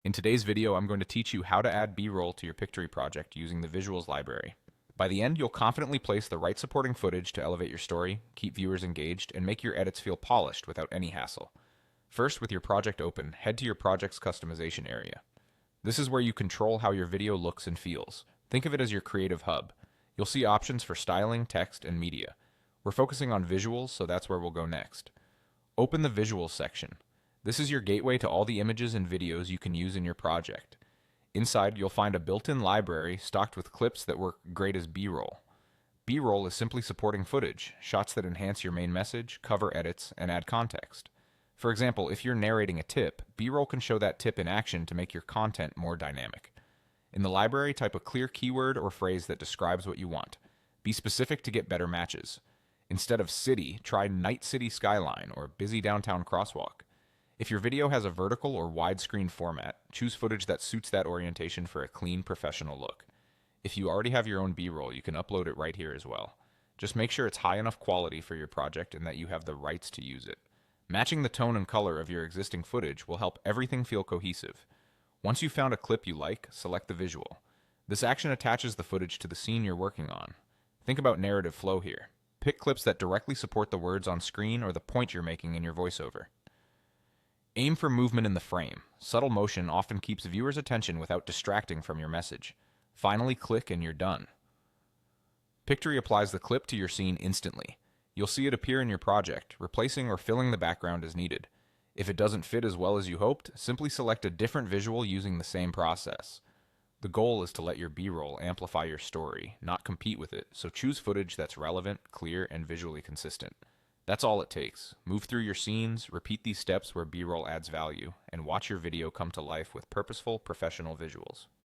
In today's video, I'm going to teach you how to add B-roll to your Pictory project using the Visuals library. By the end, you'll confidently place the right supporting footage to elevate your story, keep viewers engaged, and make your edits feel polished without any hassle. First, with your project open, head to your project's customization area. This is where you control how your video looks and feels. Think of it as your creative hub. You'll see options for styling, text, and media. We're focusing on visuals, so that's where we'll go next. Open the Visuals section. This is your gateway to all the images and videos you can use in your project. Inside, you'll find a built-in library stocked with clips that work great as B-roll. B-roll is simply supporting footage, shots that enhance your main message, cover edits, and add context. For example, if you're narrating a tip, B-roll can show that tip in action to make your content more dynamic. In the library, type a clear keyword or phrase that describes what you want. Be specific to get better matches. Instead of city, try night city skyline or busy downtown crosswalk. If your video has a vertical or widescreen format, choose footage that suits that orientation for a clean, professional look. If you already have your own B-roll, you can upload it right here as well. Just make sure it's high enough quality for your project and that you have the rights to use it. Matching the tone and color of your existing footage will help everything feel cohesive. Once you've found a clip you like, select the visual. This action attaches the footage to the scene you're working on. Think about narrative flow here. Pick clips that directly support the words on screen or the point you're making in your voiceover. Aim for movement in the frame. Subtle motion often keeps viewers' attention without distracting from your message. Finally, click and you're done. Pictory applies the clip to your scene instantly. You'll see it appear in your project, replacing or filling the background as needed. If it doesn't fit as well as you hoped, simply select a different visual using the same process. The goal is to let your B-roll amplify your story, not compete with it, so choose footage that's relevant, clear, and visually consistent. That's all it takes. Move through your scenes, repeat these steps where B-roll adds value, and watch your video come to life with purposeful, professional visuals.